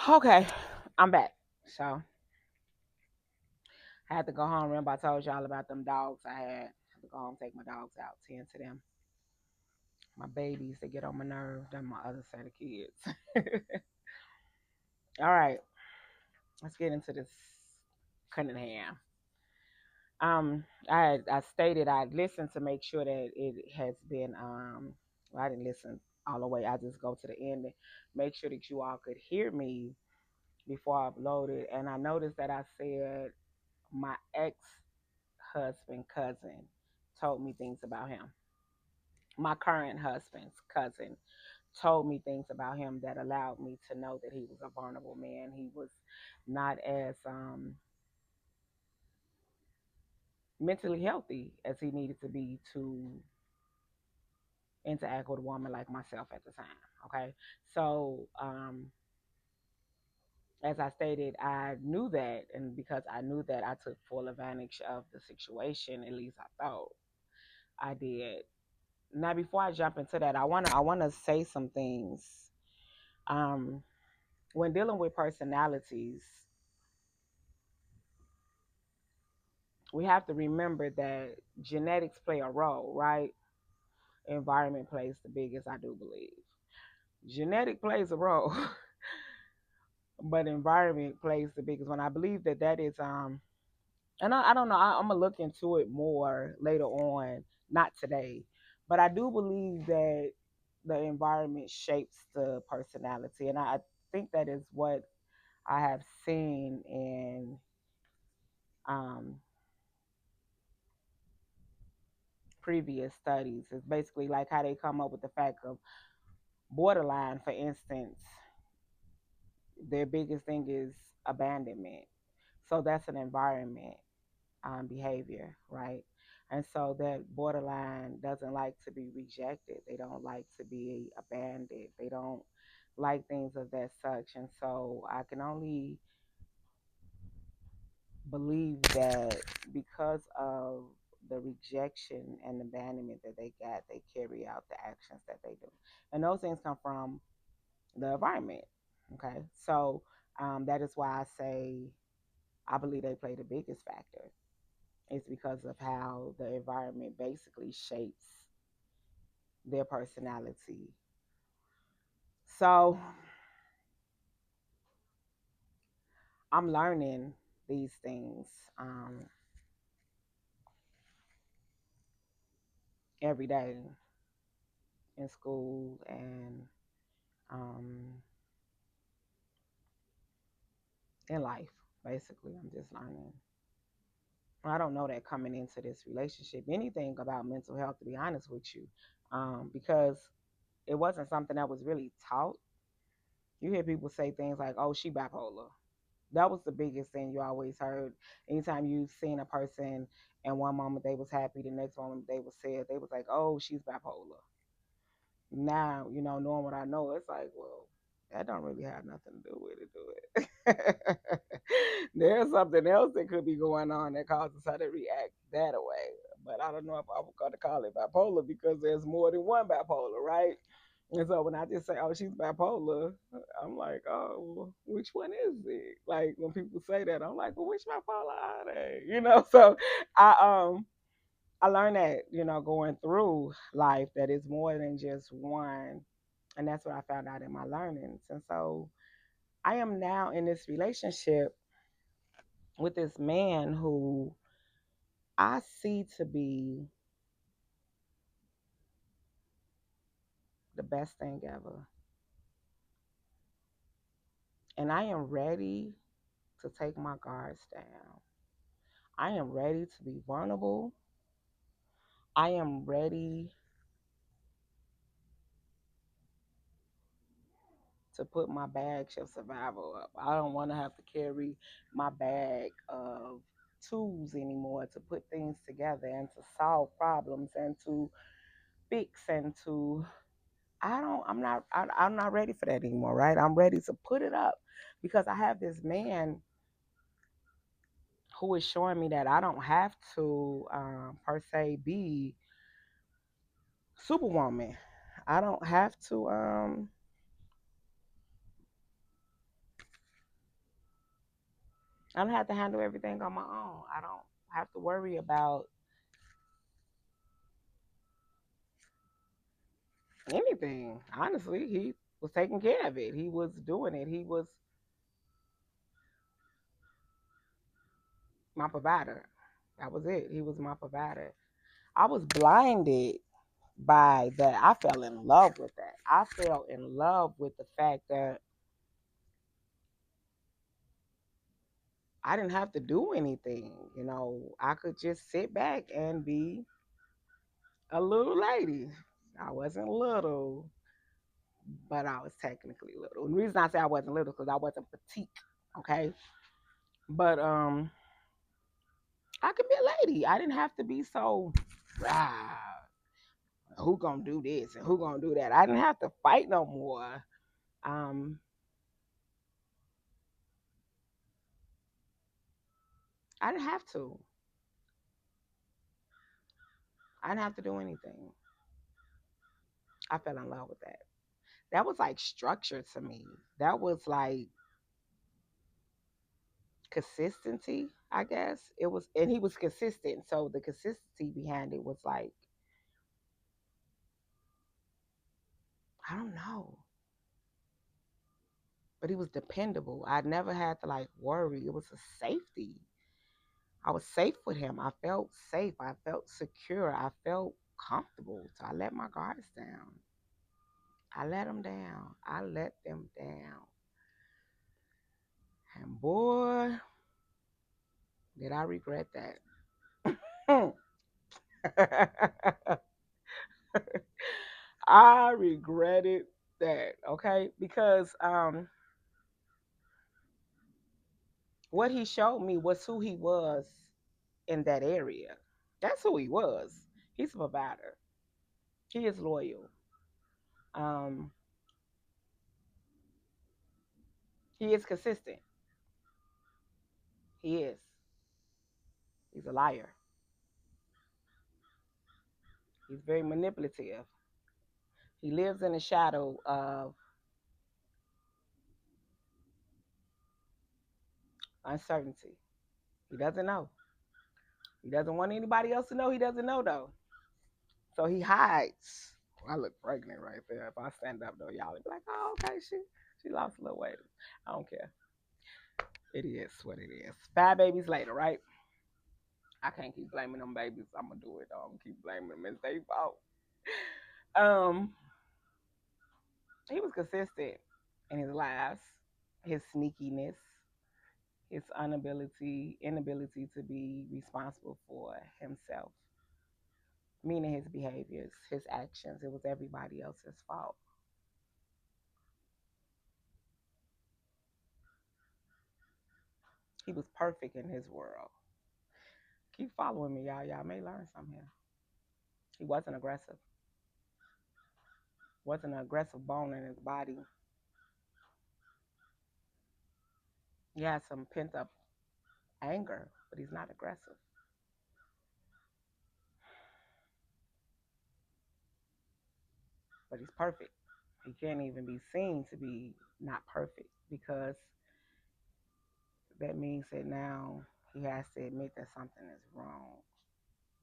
Okay, I'm back. So I had to go home. Remember, I told y'all about them dogs I had to go home, take my dogs out, tend to them. My babies, they get on my nerve. Then my other set of kids. All right, let's get into this Cunningham. I stated I listened to make sure that it has been. Well, I didn't listen all the way. I just go to the end and make sure that you all could hear me before I uploaded. And I noticed that I said my ex husband cousin told me things about him. My current husband's cousin told me things about him that allowed me to know that he was a vulnerable man. He was not as mentally healthy as he needed to be to interact with a woman like myself at the time. Okay, so as I stated, I knew that, and because I knew that, I took full advantage of the situation. At least I thought I did. Now, before I jump into that, I wanna say some things. Um, when dealing with personalities, we have to remember that genetics play a role, right? Environment plays the biggest, I do believe. Genetic plays a role, but environment plays the biggest one. I believe that that is and I don't know. I'm gonna look into it more later on, not today, but I do believe that the environment shapes the personality, and I think that is what I have seen in um, previous studies. It's basically like how they come up with the fact of borderline, for instance. Their biggest thing is abandonment, so that's an environment behavior, right? And so that borderline doesn't like to be rejected. They don't like to be abandoned. They don't like things of that such. And so I can only believe that because of the rejection and abandonment that they got, they carry out the actions that they do. And those things come from the environment. Okay. So that is why I say I believe they play the biggest factor. It's because of how the environment basically shapes their personality. So I'm learning these things um, every day in school and um, in life. Basically, I'm just learning. I don't know that coming into this relationship, anything about mental health, to be honest with you, because it wasn't something that was really taught. You hear people say things like, "Oh, she bipolar." That was the biggest thing you always heard. Anytime you seen a person and one moment they was happy, the next moment they was sad, they was like, "Oh, she's bipolar." Now, knowing what I know, it's like, well, that don't really have nothing to do with it, do it? There's something else that could be going on that causes her to react that way. But I don't know if I'm going to call it bipolar because there's more than one bipolar, right? And so when I just say, "Oh, she's bipolar," I'm like, "Oh, well, which one is it?" Like when people say that, I'm like, "Well, which bipolar are they?" So I I learned that going through life that it's more than just one, and that's what I found out in my learnings. And so I am now in this relationship with this man who I see to be the best thing ever, and I am ready to take my guards down. I am ready to be vulnerable. I am ready to put my bags of survival up. I don't want to have to carry my bag of tools anymore to put things together and to solve problems and to fix and to I'm not ready for that anymore, right? I'm ready to put it up because I have this man who is showing me that I don't have to per se be superwoman. I don't have to I don't have to handle everything on my own. I don't have to worry about anything. Honestly, he was taking care of it. He was doing it. He was my provider. That was it. He was my provider. I was blinded by that. I fell in love with that. I fell in love with the fact that I didn't have to do anything. I could just sit back and be a little lady. I wasn't little, but I was technically little. And the reason I say I wasn't little because I wasn't petite. Okay. But I could be a lady. I didn't have to be so who gonna do this and who gonna do that. I didn't have to fight no more. Um, I didn't have to. I didn't have to do anything. I fell in love with that. That was like structure to me. That was like consistency, I guess. It was, and he was consistent. So the consistency behind it was like, I don't know, but he was dependable. I never had to like worry. It was a safety. I was safe with him. I felt safe. I felt secure. I felt comfortable. So I let my guards down. I let them down. I let them down. And boy, did I regret that. I regretted that, okay? Because what he showed me was who he was in that area. That's who he was. He's a provider. He is loyal. Um, he is consistent. He is. He's a liar. He's very manipulative. He lives in the shadow of uncertainty. He doesn't know. He doesn't want anybody else to know he doesn't know though. So he hides. I look pregnant right there. If I stand up though, y'all be like, oh, okay, she lost a little weight. I don't care. It is what it is. 5 babies later, right? I can't keep blaming them babies. I'm gonna do it though. I'm gonna keep blaming them. It's their fault. Um, he was consistent in his lies, his sneakiness, his inability to be responsible for himself, meaning his behaviors, his actions. It was everybody else's fault. He was perfect in his world. Keep following me, y'all. Y'all may learn something here. He wasn't aggressive. Wasn't an aggressive bone in his body. He had some pent up anger, but he's not aggressive. But he's perfect. He can't even be seen to be not perfect because that means that now he has to admit that something is wrong.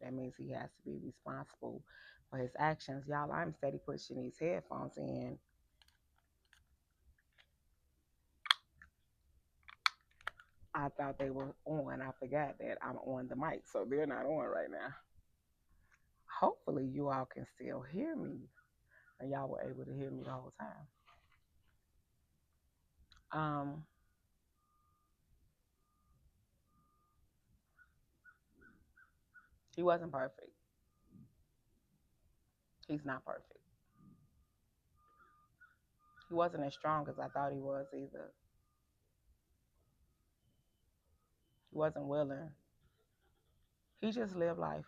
That means he has to be responsible for his actions. Y'all, I'm steady pushing these headphones in. I thought they were on. I forgot that I'm on the mic, so they're not on right now. Hopefully, you all can still hear me, and y'all were able to hear me the whole time. Um, he wasn't perfect. He's not perfect. He wasn't as strong as I thought he was either. He wasn't willing. He just lived life.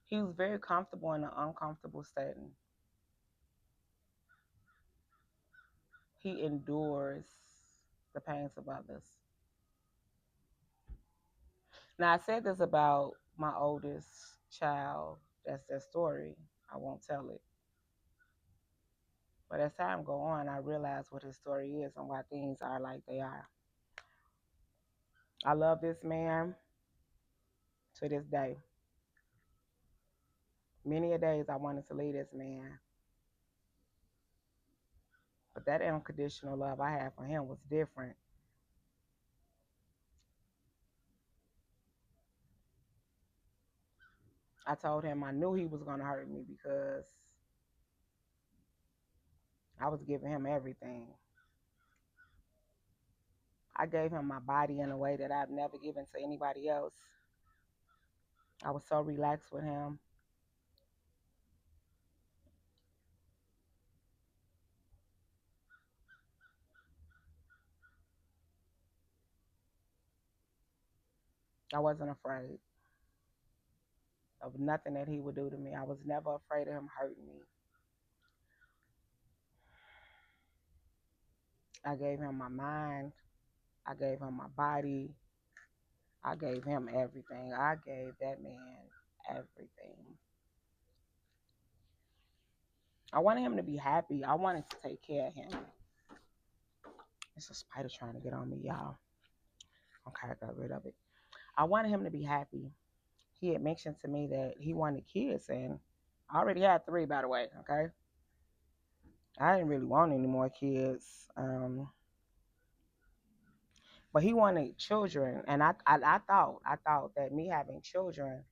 He was very comfortable in an uncomfortable setting. He endures the pains of others. Now, I said this about my oldest child. That's their story. I won't tell it. But as time go on, I realize what his story is and why things are like they are. I love this man to this day. Many a days I wanted to leave this man, but that unconditional love I had for him was different. I told him I knew he was going to hurt me because I was giving him everything. I gave him my body in a way that I've never given to anybody else. I was so relaxed with him. I wasn't afraid of nothing that he would do to me. I was never afraid of him hurting me. I gave him my mind. I gave him my body. I gave him everything. I gave that man everything. I wanted him to be happy. I wanted to take care of him. It's a spider trying to get on me, y'all. Okay, I got rid of it. I wanted him to be happy. He had mentioned to me that he wanted kids, and I already had three, by the way. Okay, I didn't really want any more kids, but he wanted children, and I thought that me having children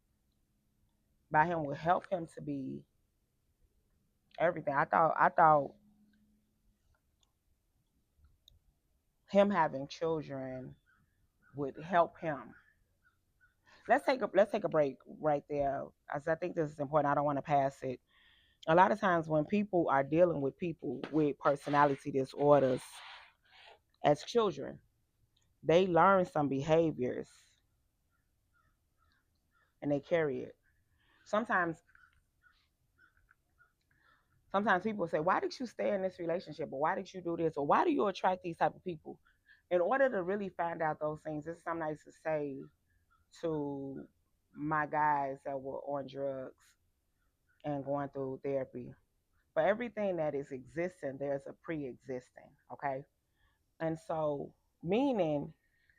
by him would help him to be everything. I thought him having children would help him. Let's take a break right there, as I think this is important. I don't want to pass it. A lot of times when people are dealing with people with personality disorders as children, they learn some behaviors and they carry it. Sometimes sometimes people say, "Why did you stay in this relationship?" or "Why did you do this?" or "Why do you attract these type of people?" In order to really find out those things, this is something I used to say to my guys that were on drugs and going through therapy. For everything that is existing, there's a pre-existing, okay? And so, meaning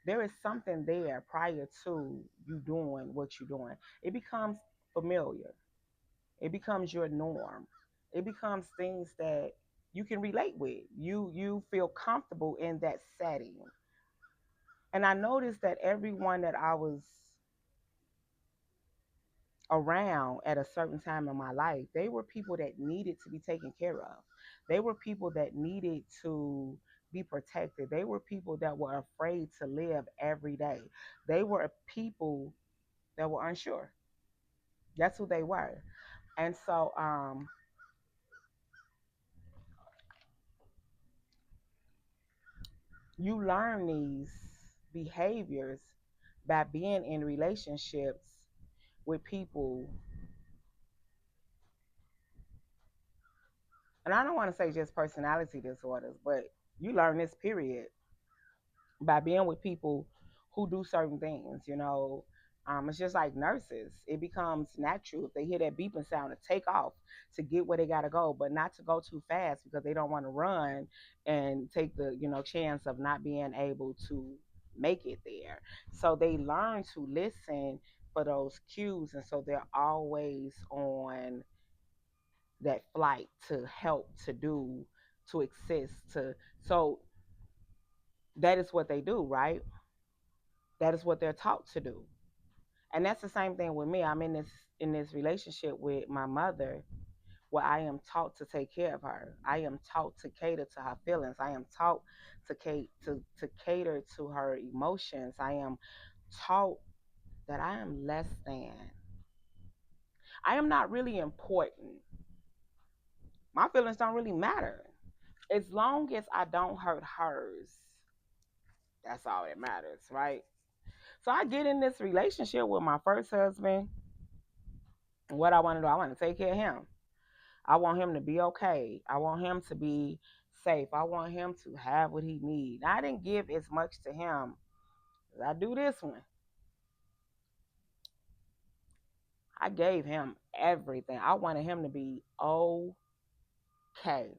there is something there prior to you doing what you're doing. It becomes familiar. It becomes your norm. It becomes things that you can relate with. You feel comfortable in that setting. And I noticed that everyone that I was around at a certain time in my life, they were people that needed to be taken care of. They were people that needed to be protected. They were people that were afraid to live every day. They were people that were unsure. That's who they were. And so you learn these behaviors by being in relationships with people. And I don't want to say just personality disorders, but you learn this period by being with people who do certain things, you know. It's just like nurses. It becomes natural if they hear that beeping sound to take off to get where they gotta go, but not to go too fast because they don't want to run and take the chance of not being able to make it there. So they learn to listen for those cues, and so they're always on that flight to help, to do, to assist, to so that is what they do, right? That is what they're taught to do. And that's the same thing with me. I'm in this relationship with my mother where I am taught to take care of her. I am taught to cater to her feelings. I am taught to cater to her emotions. I am taught that I am less than. I am not really important. My feelings don't really matter. As long as I don't hurt hers, that's all that matters, right? So I get in this relationship with my first husband. And what I want to do, I want to take care of him. I want him to be okay. I want him to be safe. I want him to have what he needs. I didn't give as much to him as I do this one. I gave him everything. I wanted him to be okay.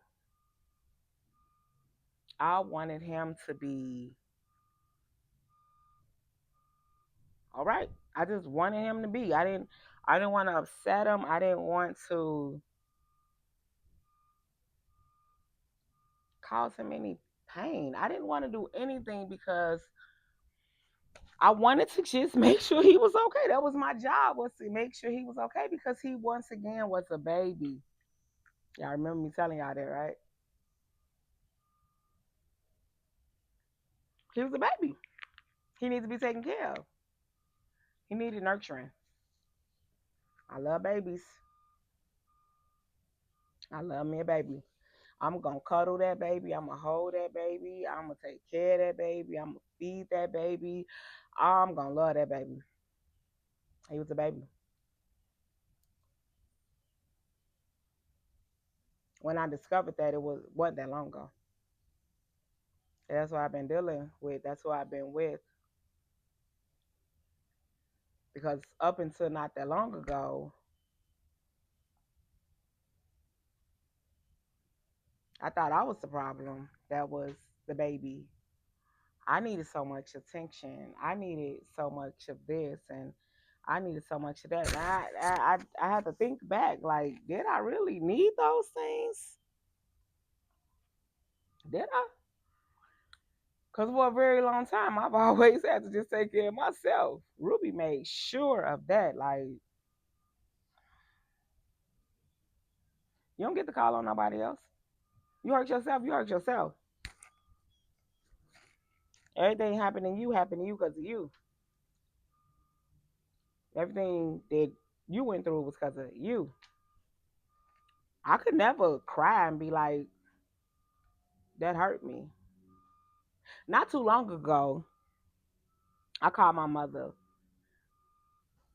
I wanted him to be all right. I just wanted him to be. I didn't want to upset him. I didn't want to cause him any pain. I didn't want to do anything because I wanted to just make sure he was okay. That was my job, was to make sure he was okay because he once again was a baby. Y'all remember me telling y'all that, right? He was a baby. He needs to be taken care of. He needed nurturing. I love babies. I love me a baby. I'm gonna cuddle that baby. I'm gonna hold that baby. I'm gonna take care of that baby. I'm gonna feed that baby. I'm gonna love that baby. He was a baby. When I discovered that, wasn't that long ago. That's what I've been dealing with. That's what I've been with. Because up until not that long ago, I thought I was the problem. That was the baby. I needed so much attention. I needed so much of this, and I needed so much of that. And I had to think back. Like, did I really need those things? Did I? Because for a very long time, I've always had to just take care of myself. Ruby made sure of that. Like, you don't get to call on nobody else. You hurt yourself. You hurt yourself. Everything happened to you because of you. Everything that you went through was because of you. I could never cry and be like, that hurt me. Not too long ago, I called my mother.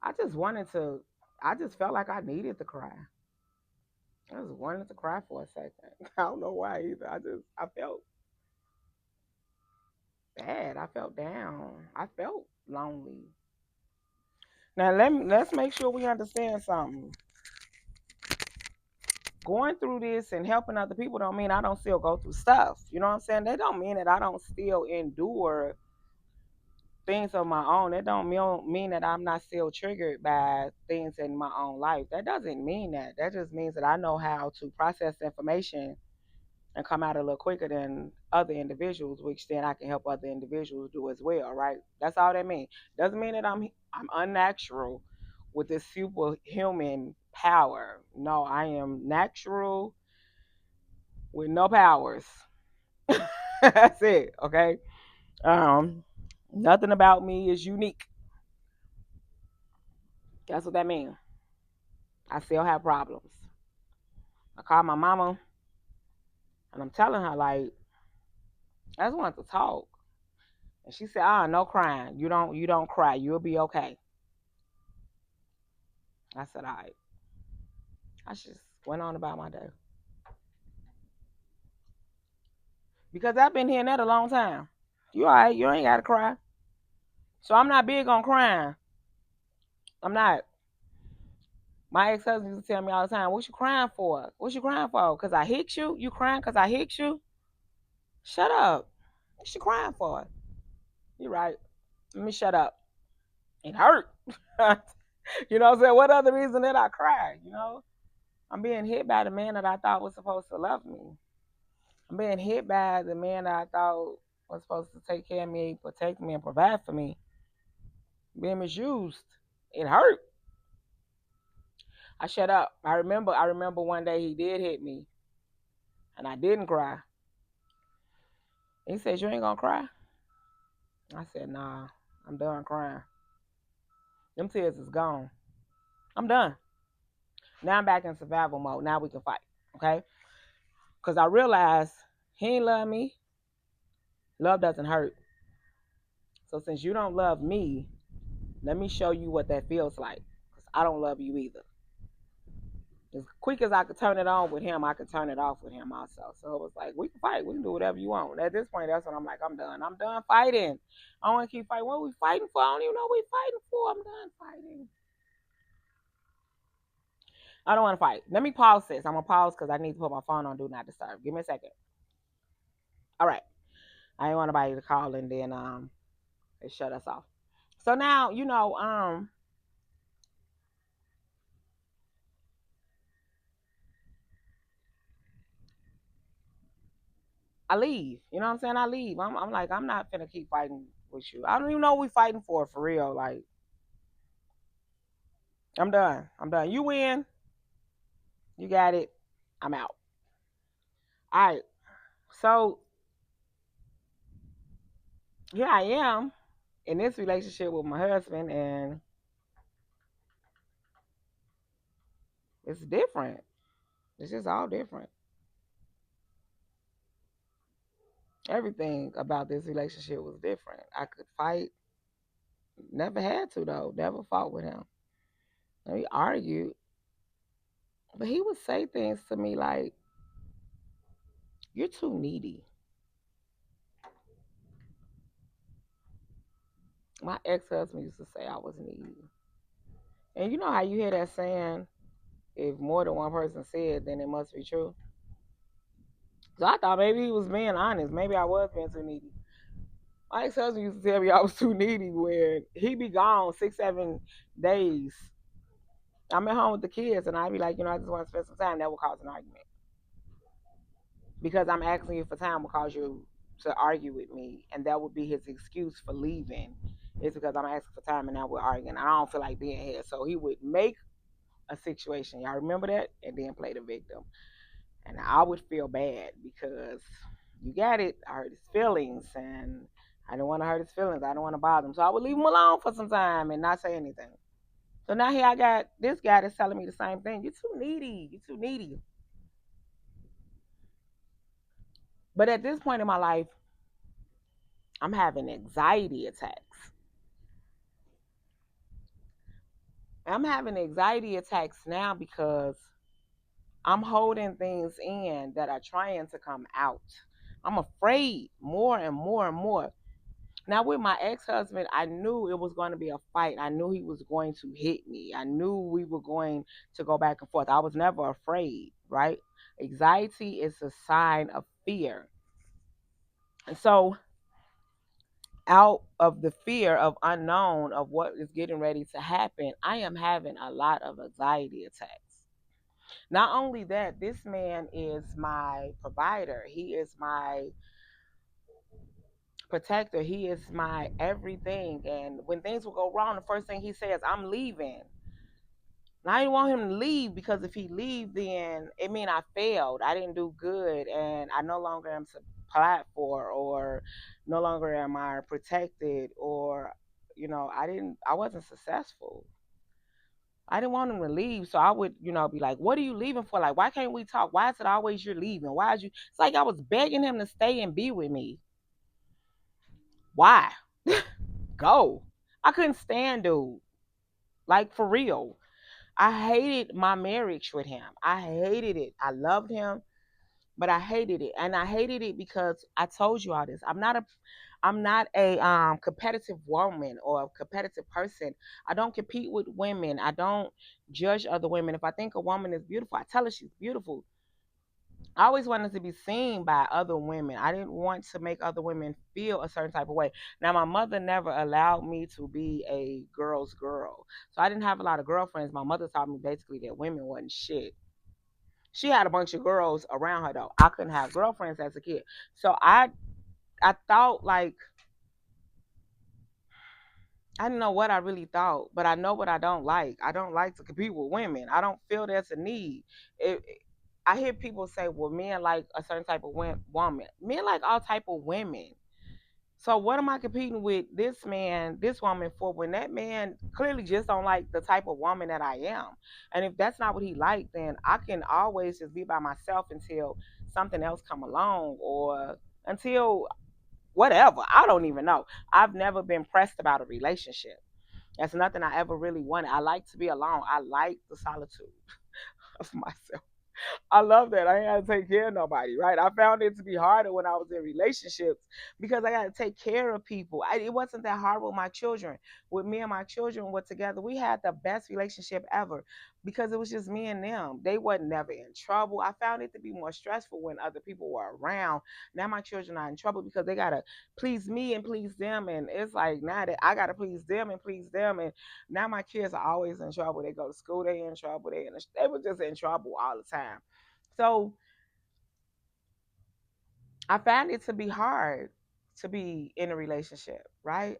I just wanted to, I just felt like I needed to cry. I just wanted to cry for a second. I don't know why either. I felt bad. I felt down. I felt lonely. Now let's make sure we understand something. Going through this and helping other people don't mean I don't still go through stuff. You know what I'm saying? That don't mean that I don't still endure things of my own. That don't mean that I'm not still triggered by things in my own life. That doesn't mean that. That just means that I know how to process information and come out a little quicker than other individuals, which then I can help other individuals do as well, right? That's all that means. Doesn't mean that I'm unnatural with this superhuman power. No, I am natural with no powers. That's it, okay? Um, Nothing about me is unique. That's what that means. I still have problems. I called my mama and I'm telling her like I just want to talk. And she said, no crying. You don't cry. You'll be okay. I said, all right. I just went on about my day. Because I've been hearing that a long time. You all right, you ain't gotta cry. So I'm not big on crying. I'm not. My ex-husband used to tell me all the time, what you crying for? What you crying for? Cause I hit you? You crying cause I hit you? Shut up. What you crying for? You right. Let me shut up. It hurt. You know what I'm saying? What other reason did I cry? You know? I'm being hit by the man that I thought was supposed to love me. I'm being hit by the man that I thought was supposed to take care of me, protect me, and provide for me. Being misused. It hurt. I shut up. I remember one day he did hit me and I didn't cry. He said, you ain't gonna cry? I said, nah, I'm done crying. Them tears is gone. I'm done. Now I'm back in survival mode. Now we can fight. Okay? Because I realized he ain't love me. Love doesn't hurt. So since you don't love me, let me show you what that feels like. Because I don't love you either. As quick as I could turn it on with him, I could turn it off with him also. So it was like, we can fight. We can do whatever you want. At this point, that's when I'm like, I'm done. I'm done fighting. I don't want to keep fighting. What are we fighting for? I don't even know what we're fighting for. I'm done fighting. I don't want to fight. Let me pause this. I'm going to pause because I need to put my phone on Do Not Disturb. Give me a second. All right. I didn't want anybody to call and then it shut us off. So now, I leave. You know what I'm saying? I leave. I'm like, I'm not finna keep fighting with you. I don't even know what we fighting for real. Like, I'm done. I'm done. You win. You got it. I'm out. All right. So here I am in this relationship with my husband, and it's different. It's just all different. Everything about this relationship was different. I could fight. Never had to though. Never fought with him. We argued, but he would say things to me like, "You're too needy." My ex-husband used to say I was needy, and you know how you hear that saying, "If more than one person said, then it must be true." So I thought maybe he was being honest. Maybe I was being too needy. My ex-husband used to tell me I was too needy when he be gone 6, 7 days. I'm at home with the kids, and I'd be like, I just want to spend some time. That would cause an argument because I'm asking you for time will cause you to argue with me, and that would be his excuse for leaving. It's because I'm asking for time, and now we're arguing. I don't feel like being here, so he would make a situation. Y'all remember that, and then play the victim, and I would feel bad because you got it. I hurt his feelings, and I didn't want to hurt his feelings. I didn't want to bother him, so I would leave him alone for some time and not say anything. So now here I got this guy that's telling me the same thing. You're too needy. You're too needy. But at this point in my life, I'm having anxiety attacks. I'm having anxiety attacks now because I'm holding things in that are trying to come out. I'm afraid more and more and more. Now, with my ex husband, I knew it was going to be a fight. I knew he was going to hit me. I knew we were going to go back and forth. I was never afraid, right? Anxiety is a sign of fear. And so, out of the fear of unknown of what is getting ready to happen, I am having a lot of anxiety attacks. Not only that, this man is my provider. He is my protector. He is my everything. And when things will go wrong, the first thing he says, I'm leaving. And I didn't want him to leave because if he leave, then it mean I failed. I didn't do good, and I no longer am supplied for, or no longer am I protected, or I wasn't successful. I didn't want him to leave, so I would, be like, "What are you leaving for? Like, why can't we talk? Why is it always you're leaving? Why is you?" It's like I was begging him to stay and be with me. Why? Go. I couldn't stand dude. Like for real. I hated my marriage with him. I hated it. I loved him, but I hated it. And I hated it because I told you all this. I'm not a competitive woman or a competitive person. I don't compete with women. I don't judge other women. If I think a woman is beautiful, I tell her she's beautiful. I always wanted to be seen by other women. I didn't want to make other women feel a certain type of way. Now, my mother never allowed me to be a girl's girl. So I didn't have a lot of girlfriends. My mother taught me basically that women wasn't shit. She had a bunch of girls around her though. I couldn't have girlfriends as a kid. So I thought like I didn't know what I really thought, but I know what I don't like. I don't like to compete with women. I don't feel there's a need. I hear people say, "Well, men like a certain type of woman." Men like all type of women. So what am I competing with this man, this woman for when that man clearly just don't like the type of woman that I am? And if that's not what he like, then I can always just be by myself until something else come along or until whatever. I don't even know. I've never been pressed about a relationship. That's nothing I ever really wanted. I like to be alone. I like the solitude of myself. I love that. I ain't got to take care of nobody, right? I found it to be harder when I was in relationships because I got to take care of people. It wasn't that hard with my children. With me and my children were together, we had the best relationship ever. because it was just me and them. They wasn't never in trouble. I found it to be more stressful when other people were around. Now my children are in trouble because they gotta please me and please them, and it's like now that I gotta please them and please them, and now my kids are always in trouble. They go to school, they in trouble. They were just in trouble all the time. So I found it to be hard to be in a relationship. Right?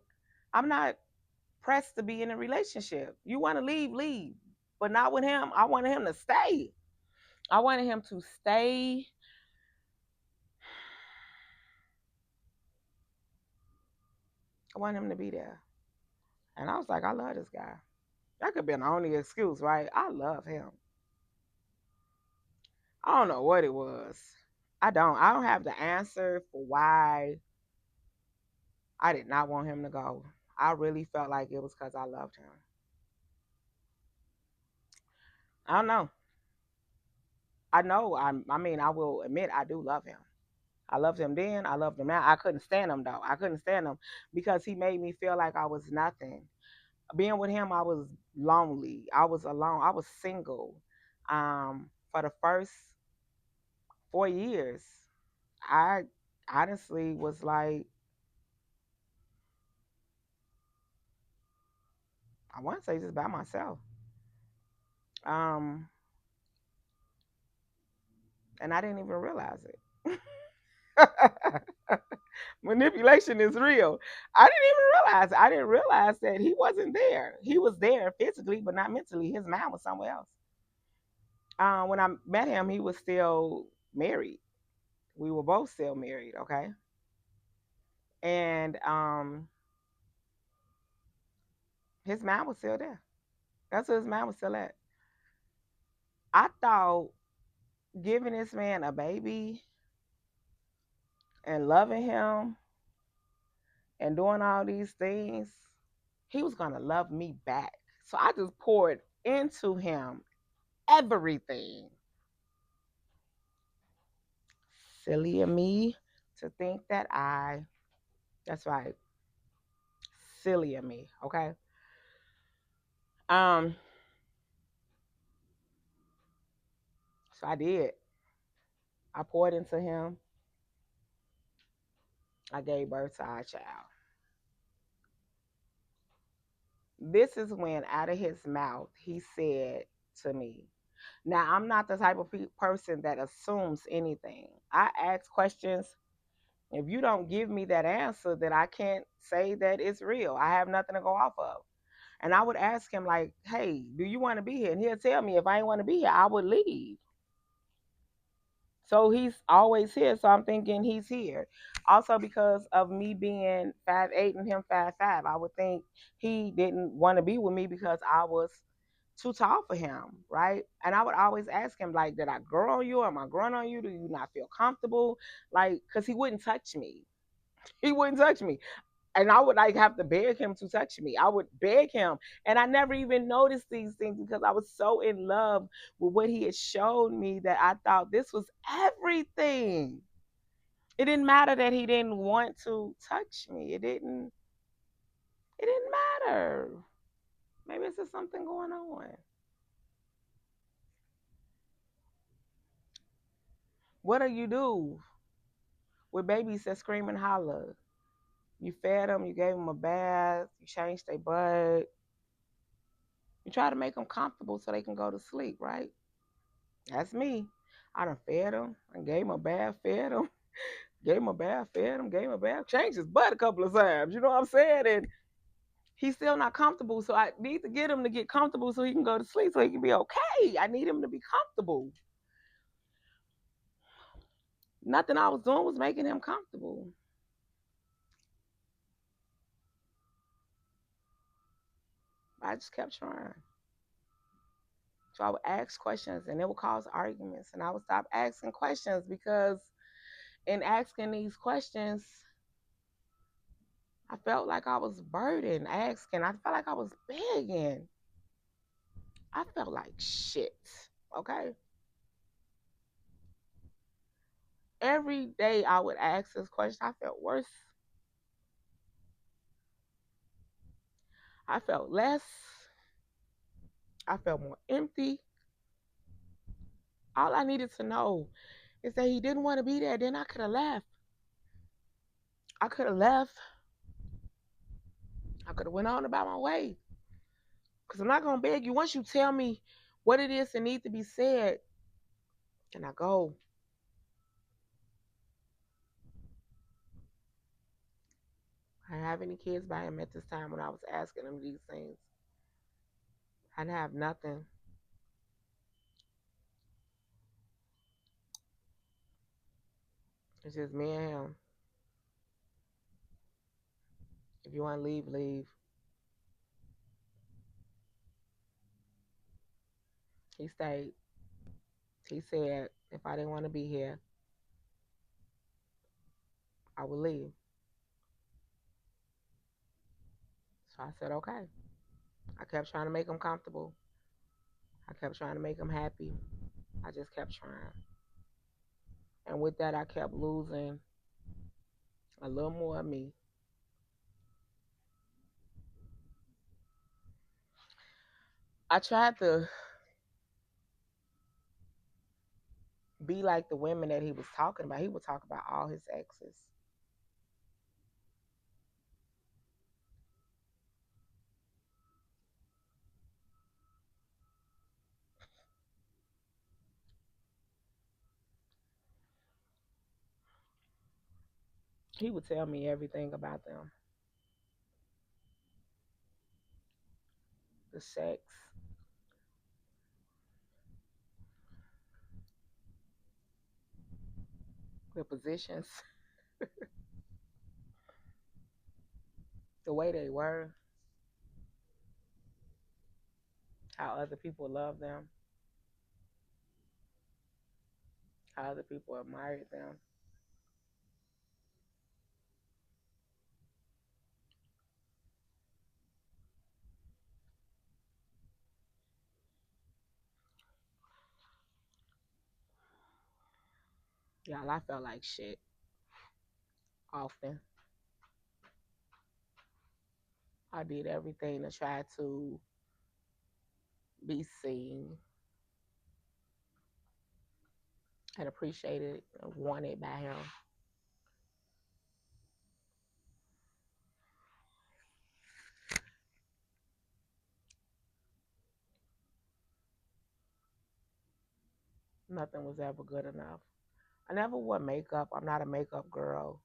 I'm not pressed to be in a relationship. You want to leave, leave, but not with him. I wanted him to stay. I wanted him to stay. I want him to be there. And I was like, I love this guy. That could be the only excuse, right? I love him. I don't know what it was. I don't have the answer for why I did not want him to go. I really felt like it was because I loved him. I don't know. I know. I mean, I will admit I do love him. I loved him then. I loved him now. I couldn't stand him though. I couldn't stand him because he made me feel like I was nothing. Being with him, I was lonely. I was alone. I was single. For the first 4 years, I honestly was like, I want to say just by myself. Um, and I didn't even realize it. Manipulation is real. I didn't even realize. I didn't realize that he wasn't there. He was there physically, but not mentally. His mind was somewhere else. When I met him, he was still married. We were both still married. Okay, and his mind was still there. That's where his mind was still at. I thought giving this man a baby and loving him and doing all these things, he was gonna love me back. So I just poured into him everything. Silly of me to think that that's right, silly of me, okay? Um, so I did. I poured into him. I gave birth to our child. This is when out of his mouth he said to me, now I'm not the type of person that assumes anything. I ask questions. If you don't give me that answer, then I can't say that it's real. I have nothing to go off of. And I would ask him like, hey, do you want to be here? And he'll tell me if I ain't want to be here, I would leave. So he's always here. So I'm thinking he's here. Also because of me being 5'8" and him 5'5", I would think he didn't want to be with me because I was too tall for him, right? And I would always ask him like, did I grow on you? Or am I growing on you? Do you not feel comfortable? Like, cause he wouldn't touch me. He wouldn't touch me. And I would like have to beg him to touch me. I would beg him. And I never even noticed these things because I was so in love with what he had shown me that I thought this was everything. It didn't matter that he didn't want to touch me. It didn't matter. Maybe it's just something going on. What do you do with babies that scream and holler? You fed them, you gave them a bath, you changed their butt, you try to make them comfortable so they can go to sleep, right? That's me. I done fed him. I gave him a bath, fed him, gave him a bath, fed him, gave him a bath, changed his butt a couple of times. You know what I'm saying? And he's still not comfortable. So I need to get him to get comfortable so he can go to sleep so he can be okay. I need him to be comfortable. Nothing I was doing was making him comfortable. I just kept trying. So I would ask questions and it would cause arguments. And I would stop asking questions because in asking these questions, I felt like I was burdened asking. I felt like I was begging. I felt like shit. Okay. Every day I would ask this question, I felt worse. I felt less. I felt more empty. All I needed to know is that he didn't want to be there. Then I could have left. I could have left. I could have went on about my way. Because I'm not going to beg you. Once you tell me what it is that needs to be said, and I go. I didn't have any kids by him at this time when I was asking him these things. I didn't have nothing. It's just me and him. If you want to leave, leave. He stayed. He said if I didn't want to be here, I would leave. So I said, okay. I kept trying to make him comfortable. I kept trying to make him happy. I just kept trying. And with that, I kept losing a little more of me. I tried to be like the women that he was talking about. He would talk about all his exes. He would tell me everything about them, the sex, the positions, the way they were, how other people loved them, how other people admired them. Y'all, I felt like shit often. I did everything to try to be seen and appreciated and wanted by him. Nothing was ever good enough. I never wore makeup. I'm not a makeup girl,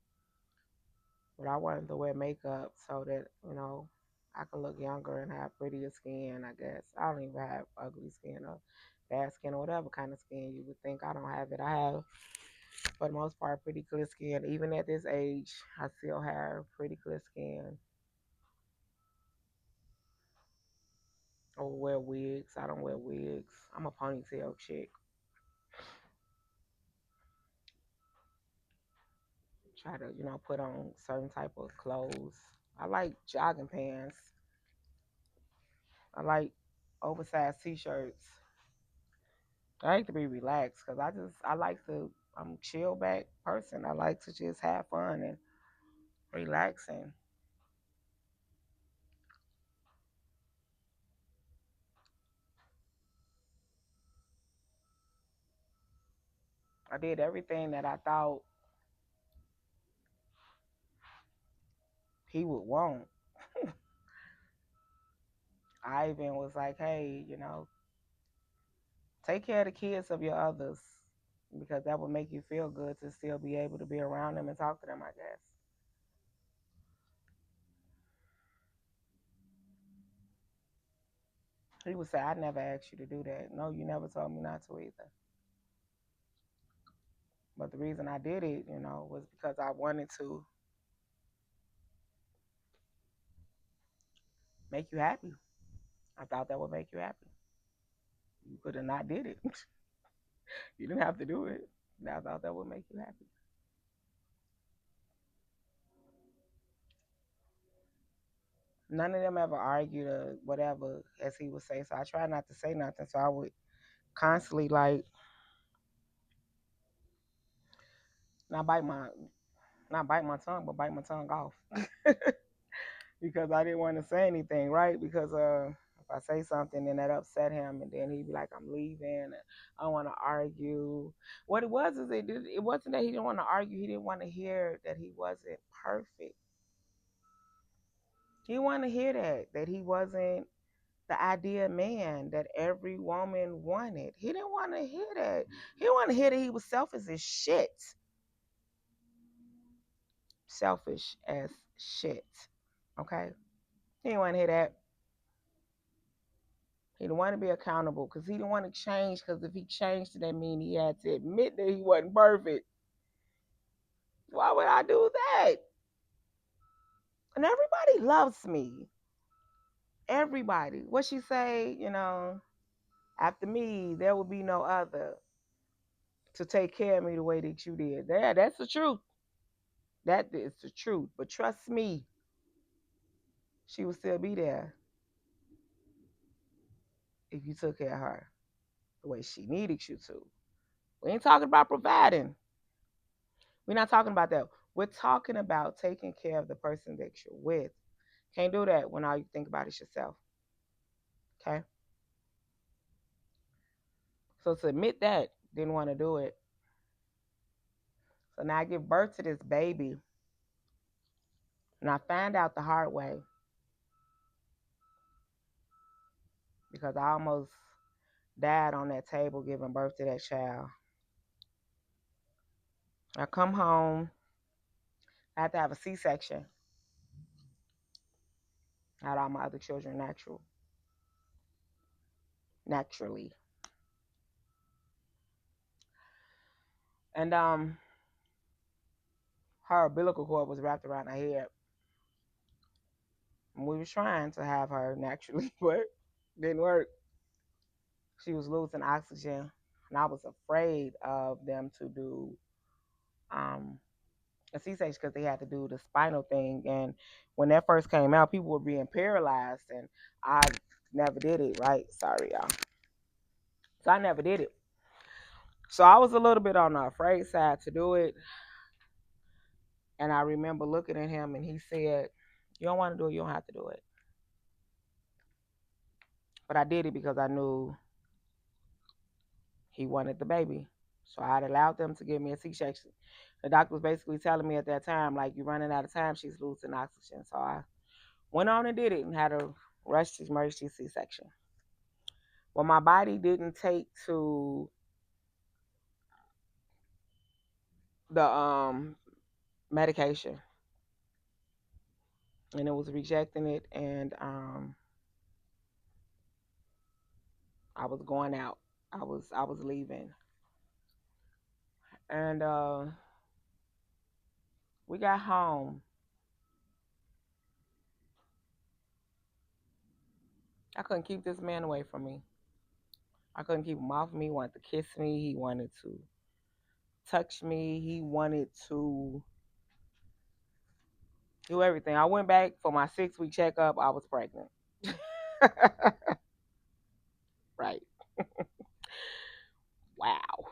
but I wanted to wear makeup so that, I could look younger and have prettier skin, I guess. I don't even have ugly skin or bad skin or whatever kind of skin you would think. I don't have it. I have, for the most part, pretty clear skin. Even at this age, I still have pretty clear skin. Or wear wigs. I don't wear wigs. I'm a ponytail chick. Try to, put on certain type of clothes. I like jogging pants. I like oversized t-shirts. I like to be relaxed because I like to, I'm a chill back person. I like to just have fun and relaxing. I did everything that I thought he would want. I even was like, hey, take care of the kids of your others because that would make you feel good to still be able to be around them and talk to them, I guess. He would say, I never asked you to do that. No, you never told me not to either. But the reason I did it, was because I wanted to make you happy. I thought that would make you happy. You could have not did it. You didn't have to do it. I thought that would make you happy. None of them ever argued or whatever, as he would say. So I tried not to say nothing. So I would constantly like not bite my not bite my tongue, but bite my tongue off because I didn't want to say anything, right? Because If I say something and that upset him, and then he'd be like, "I'm leaving. And I don't want to argue." What it was is it wasn't that he didn't want to argue. He didn't want to hear that he wasn't perfect. He didn't want to hear that he wasn't the idea man that every woman wanted. He didn't want to hear that. He didn't want to hear that he was selfish as shit. Selfish as shit. Okay? He didn't want to hear that. He didn't want to be accountable because he didn't want to change, because if he changed, that mean he had to admit that he wasn't perfect. Why would I do that? And everybody loves me. Everybody. What she say, after me, there will be no other to take care of me the way that you did. Yeah, that's the truth. That is the truth. But trust me, she will still be there if you took care of her the way she needed you to. We ain't talking about providing. We're not talking about that. We're talking about taking care of the person that you're with. Can't do that when all you think about is yourself. Okay? So to admit that, didn't want to do it. So now I give birth to this baby. And I found out the hard way because I almost died on that table giving birth to that child. I come home, I had to have a C-section. I had all my other children naturally. And her umbilical cord was wrapped around her head. And we was trying to have her naturally, but didn't work. She was losing oxygen, and I was afraid of them to do um, a C-section because they had to do the spinal thing. And when that first came out, people were being paralyzed, and I never did it. Right? Sorry, y'all. So I never did it. So I was a little bit on the afraid side to do it. And I remember looking at him, and he said, "You don't want to do it, you don't have to do it." But I did it because I knew he wanted the baby. So I had allowed them to give me a C-section. The doctor was basically telling me at that time, like, "You're running out of time. She's losing oxygen." So I went on and did it and had a rushed emergency C-section. Well, my body didn't take to the medication, and it was rejecting it, and I was going out. I was leaving, and we got home. I couldn't keep this man away from me. I couldn't keep him off me. He wanted to kiss me. He wanted to touch me. He wanted to do everything. I went back for my 6 week checkup. I was pregnant. Right. Wow.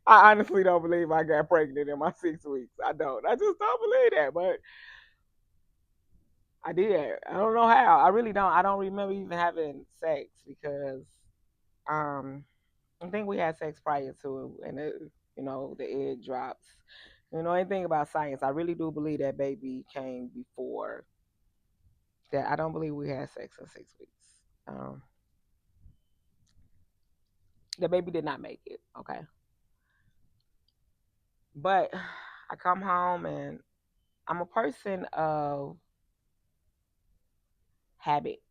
I honestly don't believe I got pregnant in my 6 weeks. I don't. I just don't believe that. But I did. I don't know how. I really don't. I don't remember even having sex because um I think we had sex prior to, and the egg drops. Anything about science, I really do believe that baby came before that. I don't believe we had sex in 6 weeks. Um, the baby did not make it. Okay, but I come home and I'm a person of habit.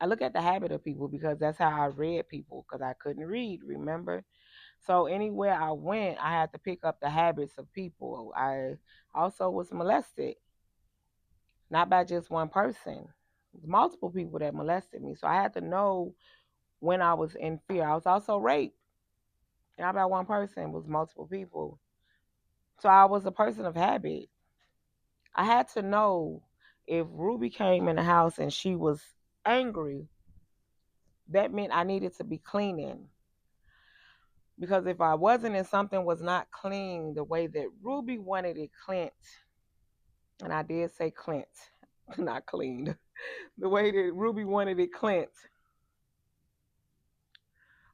I look at the habit of people because that's how I read people because I couldn't read. Remember, so anywhere I went, I had to pick up the habits of people. I also was molested, not by just one person. Multiple people that molested me. So I had to know when I was in fear. I was also raped. Not by one person, it was multiple people. So I was a person of habit. I had to know if Ruby came in the house and she was angry, that meant I needed to be cleaning. Because if I wasn't and something was not clean the way that Ruby wanted it cleansed, and I did say Clint. not cleaned, the way that Ruby wanted it cleansed,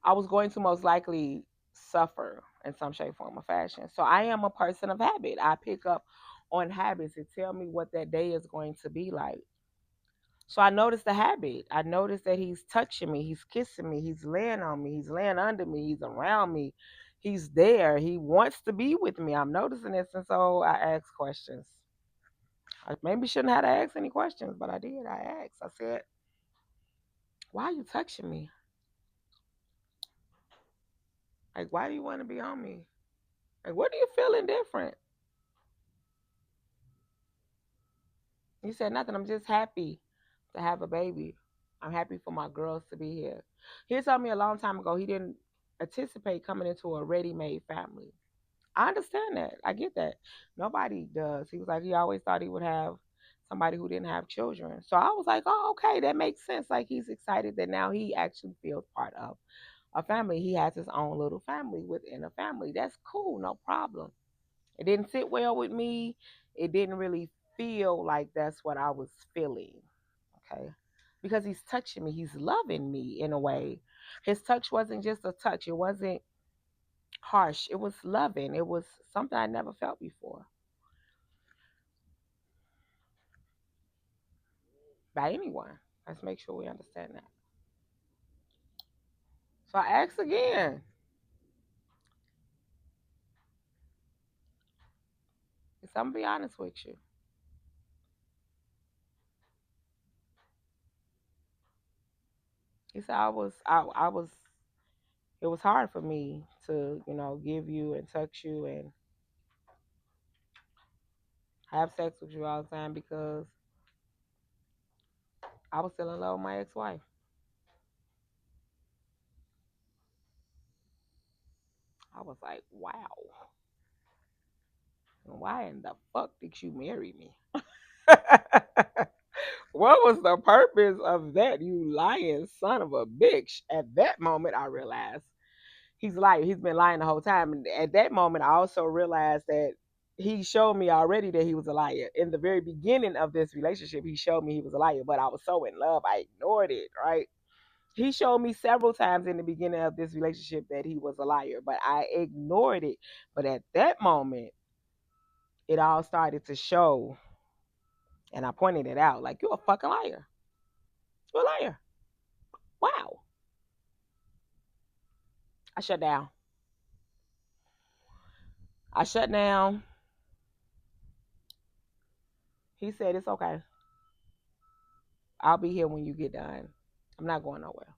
I was going to most likely suffer in some shape, form, or fashion. So I am a person of habit. I pick up on habits and tell me what that day is going to be like. So I noticed the habit. I noticed that he's touching me, he's kissing me, he's laying on me, he's laying under me, he's around me, he's there, he wants to be with me. I'm noticing this, and so I asked questions. I maybe shouldn't have to ask any questions, but I did. I asked. I said, "Why are you touching me? Like, why do you want to be on me? Like, what are you feeling different?" He said, "Nothing. I'm just happy to have a baby. I'm happy for my girls to be here." He told me a long time ago he didn't anticipate coming into a ready-made family. I understand that. I get that. Nobody does. He was like, he always thought he would have somebody who didn't have children. So I was like, oh, okay, that makes sense. Like, he's excited that now he actually feels part of a family. He has his own little family within a family. That's cool, no problem. It didn't sit well with me. It didn't really feel like that's what I was feeling. Okay. Because he's touching me, he's loving me in a way. His touch wasn't just a touch, it wasn't harsh, it was loving. It was something I never felt before by anyone. Let's make sure we understand that. So I asked again. If I'm gonna be honest with you. He said I was it was hard for me to, give you and touch you and have sex with you all the time because I was still in love with my ex wife. I was like, wow, why in the fuck did you marry me? What was the purpose of that, you lying son of a bitch? At that moment, I realized he's lying. He's been lying the whole time. And at that moment, I also realized that he showed me already that he was a liar. In the very beginning of this relationship, he showed me he was a liar, but I was so in love, I ignored it, right? He showed me several times in the beginning of this relationship that he was a liar, but I ignored it. But at that moment, it all started to show, and I pointed it out like, you're a fucking liar. You're a liar. Wow. I shut down. I shut down. He said, it's okay. I'll be here when you get done. I'm not going nowhere.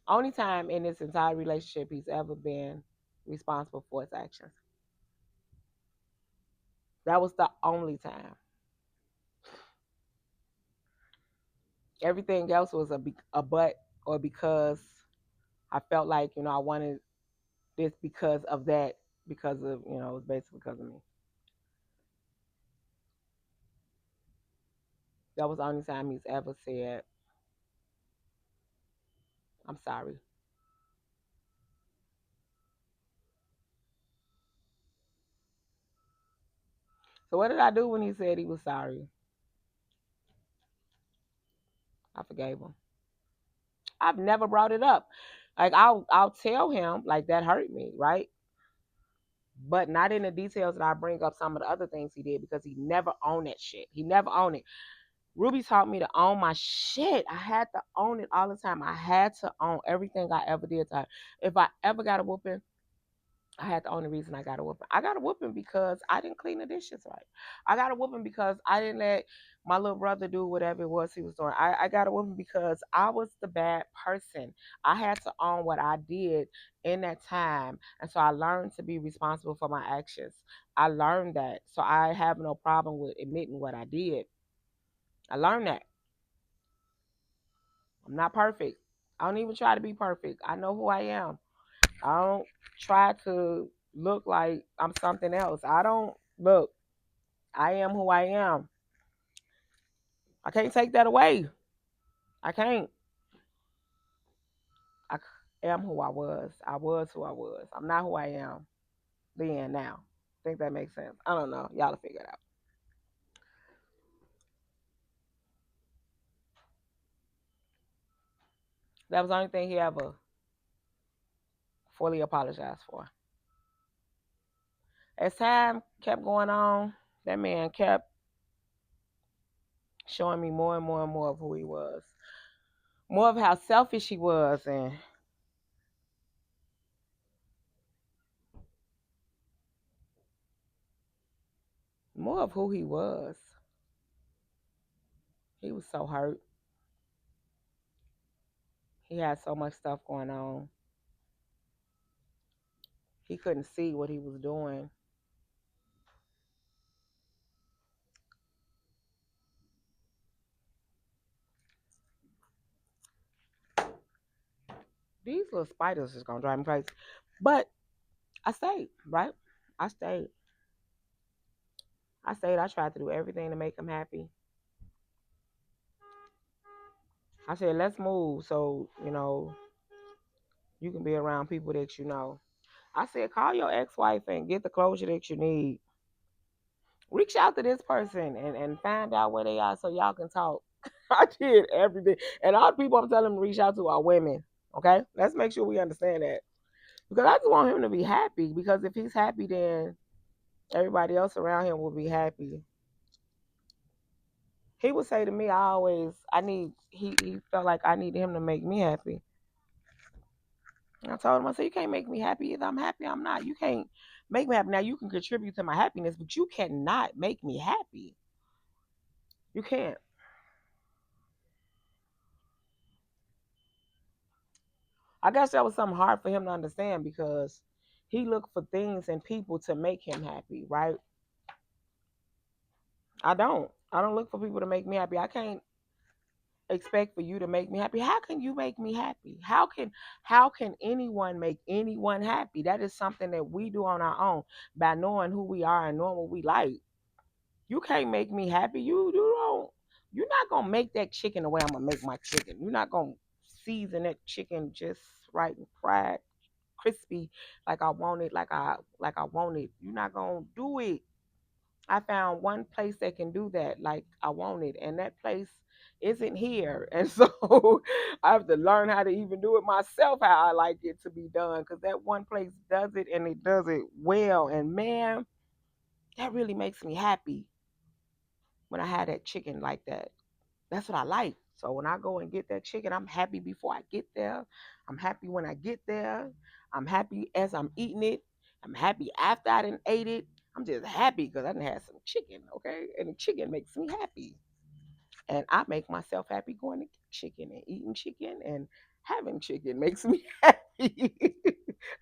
Only time in this entire relationship he's ever been responsible for his actions. That was the only time. Everything else was a but or because I felt like, I wanted this because of that, because of, it was basically because of me. That was the only time he's ever said, I'm sorry. So what did I do when he said he was sorry? I forgave him. I've never brought it up. Like I'll tell him like that hurt me, right? But not in the details that I bring up some of the other things he did because he never owned that shit. He never owned it. Ruby taught me to own my shit. I had to own it all the time. I had to own everything I ever did to her. If I ever got a whooping, I had the only reason I got a whooping. I got a whooping because I didn't clean the dishes right. I got a whooping because I didn't let my little brother do whatever it was he was doing. I got a whooping because I was the bad person. I had to own what I did in that time. And so I learned to be responsible for my actions. I learned that. So I have no problem with admitting what I did. I learned that. I'm not perfect. I don't even try to be perfect. I know who I am. I don't try to look like I'm something else. I don't look. I am who I am. I can't take that away. I can't. I am who I was. I was who I was. I'm not who I am then now. Think that makes sense? I don't know. Y'all will figure it out. That was the only thing he ever fully apologized for. As time kept going on, that man kept showing me more and more and more of who he was, more of how selfish he was, and more of who he was. He was so hurt. He had so much stuff going on. He couldn't see what he was doing. These little spiders is gonna drive me crazy. But I stayed, right? I stayed. I stayed. I tried to do everything to make him happy. I said, let's move so, you can be around people that you know. I said, call your ex wife and get the closure that you need. Reach out to this person and find out where they are so y'all can talk. I did everything. And all the people I'm telling him to reach out to are women. Okay? Let's make sure we understand that. Because I just want him to be happy. Because if he's happy, then everybody else around him will be happy. He would say to me, he felt like I needed him to make me happy. And I told him, I said, you can't make me happy. Either I'm happy, I'm not. You can't make me happy. Now you can contribute to my happiness, but you cannot make me happy. You can't. I guess that was something hard for him to understand because he looked for things and people to make him happy, right? I don't. I don't look for people to make me happy. I can't expect for you to make me happy. How can you make me happy? How can anyone make anyone happy? That is something that we do on our own by knowing who we are and knowing what we like. You can't make me happy. You don't. You're not gonna make that chicken the way I'm gonna make my chicken. You're not gonna season that chicken just right and fried crispy like I want it, like I want it. You're not gonna do it. I found one place that can do that like I want it, and that place isn't here. And so I have to learn how to even do it myself how I like it to be done because that one place does it and it does it well. And man, that really makes me happy when I had that chicken like that. That's what I like. So when I go and get that chicken, I'm happy before I get there. I'm happy when I get there. I'm happy as I'm eating it. I'm happy after I done ate it. I'm just happy because I done had some chicken, okay? And the chicken makes me happy. And I make myself happy going to get chicken and eating chicken and having chicken makes me happy.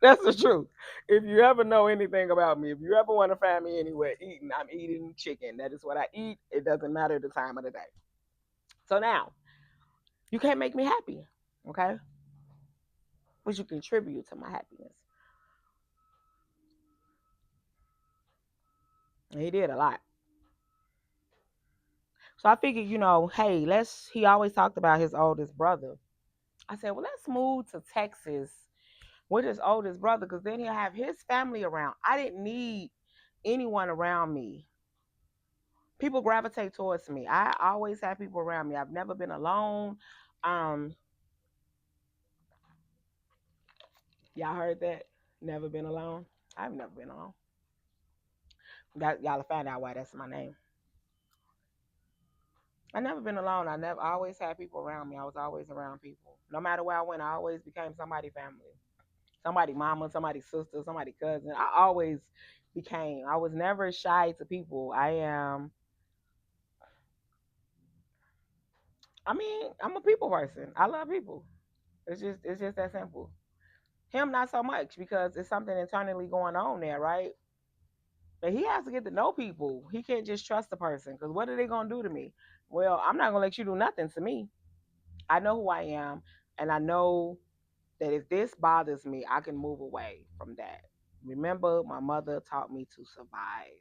That's the truth. If you ever know anything about me, if you ever want to find me anywhere eating, I'm eating chicken. That is what I eat. It doesn't matter the time of the day. So now, you can't make me happy, okay? But you contribute to my happiness. And he did a lot. So I figured, hey, he always talked about his oldest brother. I said, well, let's move to Texas with his oldest brother because then he'll have his family around. I didn't need anyone around me. People gravitate towards me. I always have people around me. I've never been alone. Um, y'all heard that? Never been alone. I've never been alone. That y'all find out why that's my name. I never been alone. I always had people around me. I was always around people. No matter where I went, I always became somebody family. Somebody mama, somebody sister, somebody cousin. I always became. I was never shy to people. I'm a people person. I love people. It's just that simple. Him not so much because it's something internally going on there, right? But he has to get to know people. He can't just trust the person because what are they gonna do to me? Well, I'm not gonna let you do nothing to me. I know who I am, and I know that if this bothers me, I can move away from that. Remember, my mother taught me to survive.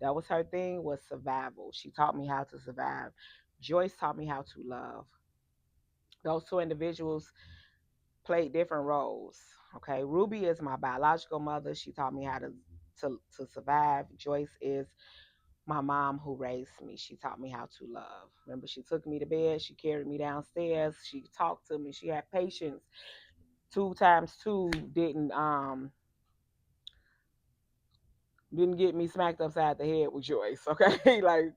That was her thing, was survival. She taught me how to survive. Joyce taught me how to love. Those two individuals played different roles. Okay, Ruby is my biological mother. She taught me how to to survive. Joyce is my mom who raised me. She taught me how to love. Remember, she took me to bed. She carried me downstairs. She talked to me. She had patience. Two times two didn't get me smacked upside the head with Joyce. Okay, like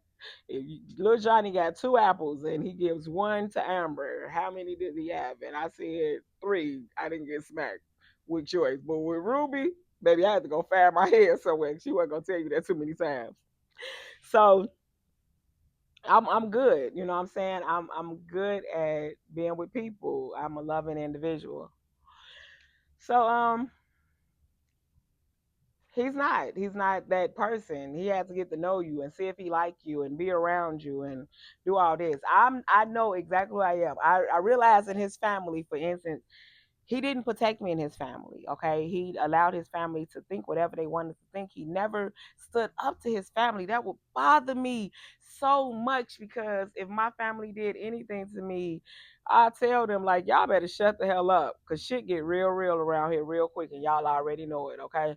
little Johnny got two apples and he gives one to Amber. How many did he have? And I said three. I didn't get smacked with Joyce, but with Ruby, baby, I had to go fire my head somewhere. She wasn't gonna tell you that too many times. So I'm good. You know what I'm saying? I'm good at being with people. I'm a loving individual. So he's not that person. He has to get to know you and see if he like you and be around you and do all this. I know exactly who I am. I realize in his family, for instance, he didn't protect me in his family. Okay, he allowed his family to think whatever they wanted to think. He never stood up to his family. That would bother me so much because if my family did anything to me, I tell them like y'all better shut the hell up because shit get real around here real quick and y'all already know it. Okay,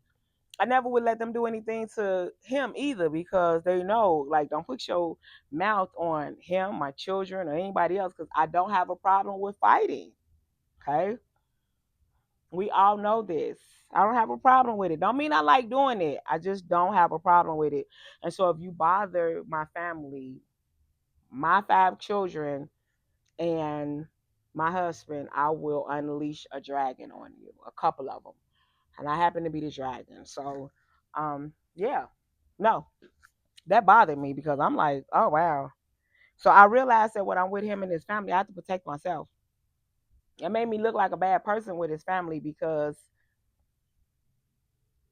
I never would let them do anything to him either because they know, like, don't put your mouth on him, my children, or anybody else because I don't have a problem with fighting. Okay. We all know this. I don't have a problem with it. Don't mean I like doing it. I just don't have a problem with it. And so if you bother my family, my five children, and my husband, I will unleash a dragon on you, a couple of them. And I happen to be the dragon. So, yeah, no, that bothered me because I'm like, oh wow. So I realized that when I'm with him and his family, I have to protect myself. It made me look like a bad person with his family because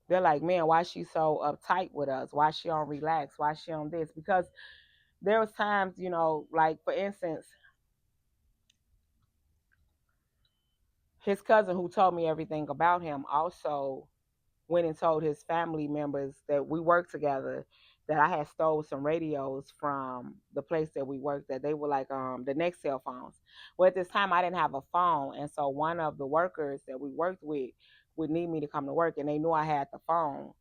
they're like, man, why she so uptight with us? Why she on relax? Why she on this? Because there was times, like for instance, his cousin who told me everything about him also went and told his family members that we worked together that I had stole some radios from the place that we worked at. They were like the next cell phones. Well, at this time I didn't have a phone, and so one of the workers that we worked with would need me to come to work, and they knew I had the phone.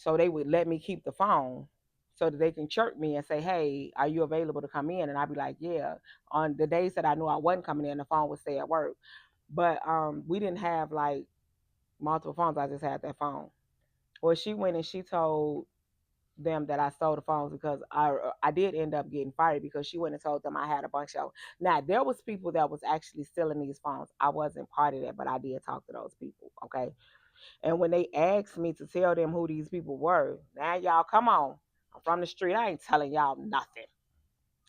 So they would let me keep the phone so that they can chirp me and say, "Hey, are you available to come in?" And I'd be like, "Yeah." On the days that I knew I wasn't coming in, the phone would stay at work. But we didn't have like multiple phones. I just had that phone. Well, she went and she told them that I stole the phones because I did end up getting fired because she went and told them I had a bunch of. Now there was people that was actually stealing these phones. I wasn't part of that, but I did talk to those people. Okay, and when they asked me to tell them who these people were, now y'all come on, I'm from the street. I ain't telling y'all nothing.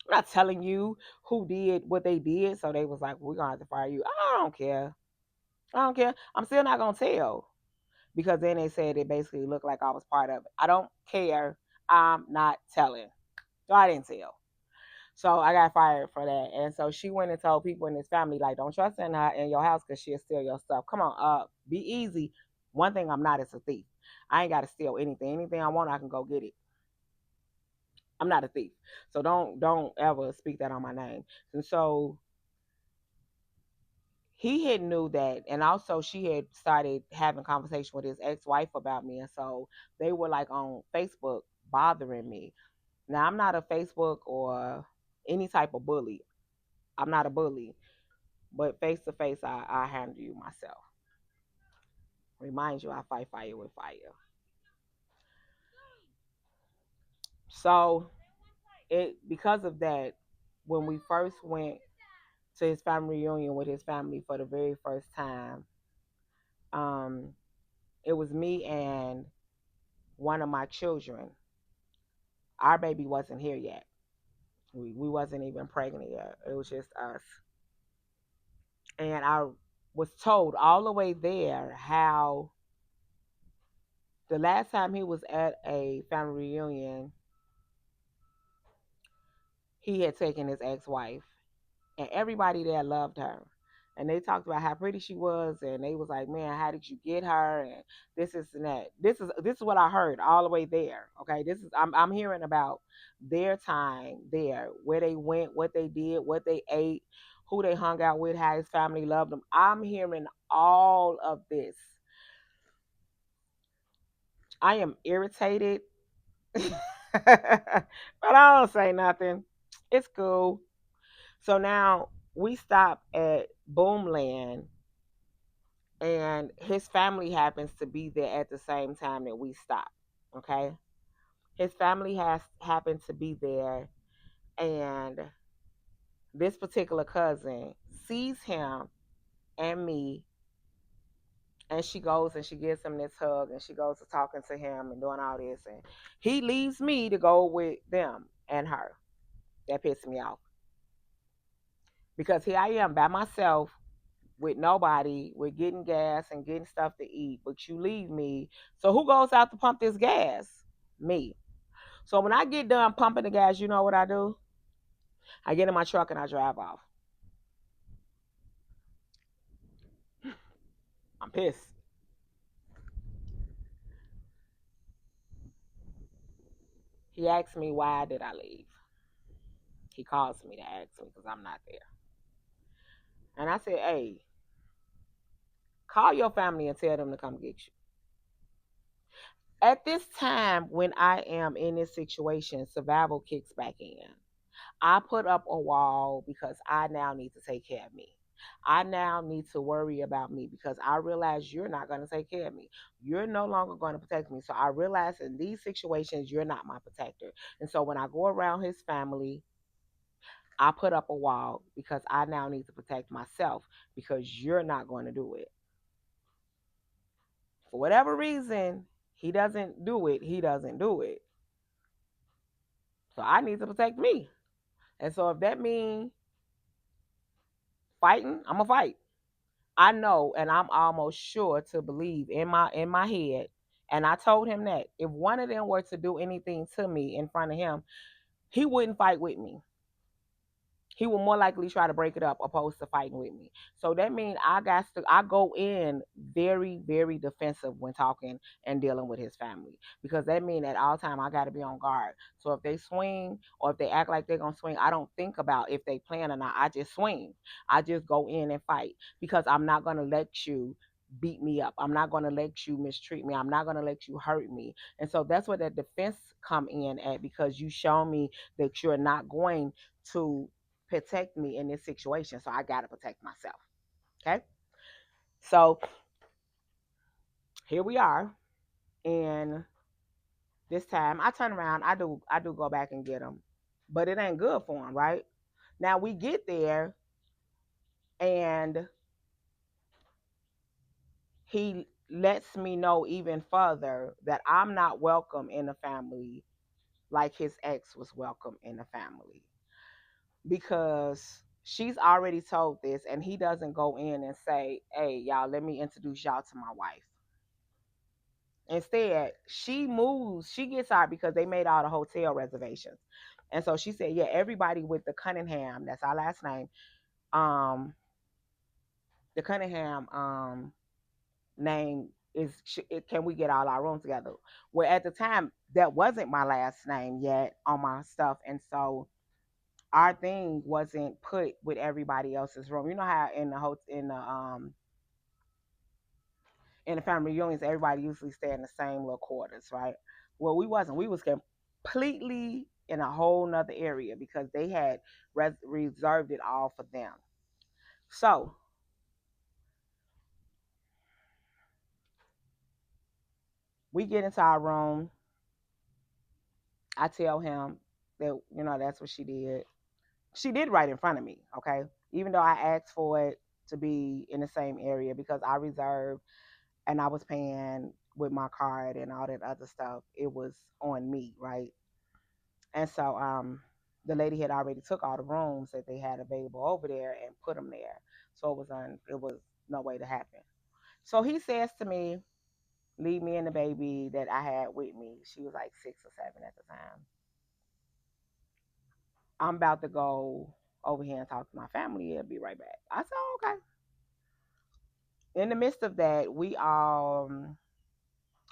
I'm not telling you who did what they did. So they was like, we're gonna have to fire you. I don't care. I don't care. I'm still not gonna tell because then they said it basically looked like I was part of it. I don't care. I'm not telling. So I didn't tell. So I got fired for that. And so she went and told people in his family, like, don't trust in her in your house because she'll steal your stuff. Come on, be easy. One thing I'm not is a thief. I ain't gotta steal anything. Anything I want, I can go get it. I'm not a thief. So don't ever speak that on my name. And so he had knew that, and also she had started having conversation with his ex-wife about me, and so they were like on Facebook bothering me. Now I'm not a Facebook or any type of bully. I'm not a bully, but face to face, I handle you myself. Remind you, I fight fire with fire. So it because of that, when we first went to his family reunion with his family for the very first time, um, it was me and one of my children. Our baby wasn't here yet. We wasn't even pregnant yet. It was just us. And I was told all the way there how the last time he was at a family reunion, he had taken his ex-wife, and everybody there loved her. And they talked about how pretty she was, and they was like, "Man, how did you get her?" And this is and that. This is what I heard all the way there. Okay, this is I'm hearing about their time there, where they went, what they did, what they ate, who they hung out with, how his family loved them. I'm hearing all of this. I am irritated, but I don't say nothing. It's cool. So now we stop at Boomland, and his family happens to be there at the same time that we stop. Okay, his family has happened to be there, and this particular cousin sees him and me, and she goes and she gives him this hug, and she goes to talking to him and doing all this, and he leaves me to go with them and her. That pissed me off because here I am by myself with nobody, with getting gas and getting stuff to eat, but you leave me. So who goes out to pump this gas? Me. So when I get done pumping the gas, you know what I do? I get in my truck and I drive off. I'm pissed. He asked me why did I leave. He calls me to ask me because I'm not there. And I said, hey, call your family and tell them to come get you. At this time, when I am in this situation, survival kicks back in. I put up a wall because I now need to take care of me. I now need to worry about me because I realize you're not going to take care of me. You're no longer going to protect me. So I realize in these situations, you're not my protector. And so when I go around his family, I put up a wall because I now need to protect myself because you're not going to do it. For whatever reason, he doesn't do it. He doesn't do it. So I need to protect me. And so if that means fighting, I'm gonna fight. I know, and I'm almost sure to believe in my head. And I told him that if one of them were to do anything to me in front of him, he wouldn't fight with me. He will more likely try to break it up opposed to fighting with me. So that means I go in very, very defensive when talking and dealing with his family. Because that means at all time I gotta be on guard. So if they swing or if they act like they're gonna swing, I don't think about if they plan or not. I just swing. I just go in and fight. Because I'm not gonna let you beat me up. I'm not gonna let you mistreat me. I'm not gonna let you hurt me. And so that's where that defense come in at because you show me that you're not going to protect me in this situation. So I got to protect myself. Okay. So here we are. And this time I turn around. I do go back and get him. But it ain't good for him, right? Now we get there and he lets me know even further that I'm not welcome in the family like his ex was welcome in the family. Because she's already told this and he doesn't go in and say, hey, y'all, let me introduce y'all to my wife. Instead, she moves, she gets out because they made all the hotel reservations. And so she said, yeah, everybody with the Cunningham, that's our last name, um, the Cunningham name is, can we get all our rooms together? Well, at the time, that wasn't my last name yet on my stuff. And so our thing wasn't put with everybody else's room. You know how in the family reunions, everybody usually stay in the same little quarters, right? Well, we wasn't. We was completely in a whole nother area because they had reserved it all for them. So we get into our room. I tell him that that's what she did. She did right in front of me, okay? Even though I asked for it to be in the same area because I reserved and I was paying with my card and all that other stuff. It was on me, right? And so the lady had already took all the rooms that they had available over there and put them there. So it was no way to happen. So he says to me, leave me and the baby that I had with me. She was like 6 or 7 at the time. I'm about to go over here and talk to my family. I'll be right back. I said, okay. In the midst of that, we're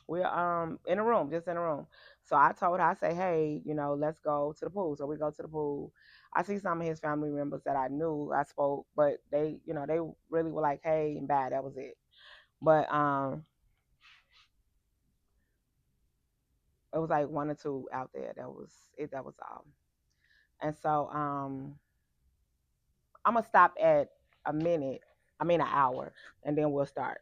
in a room, just in a room. So I told her, I say, hey, let's go to the pool. So we go to the pool. I see some of his family members that I knew I spoke, but they really were like, hey, and bad. That was it. But It was like one or two out there. That was it. That was all. And so I'm gonna stop at a minute. I mean an hour, and then we'll start.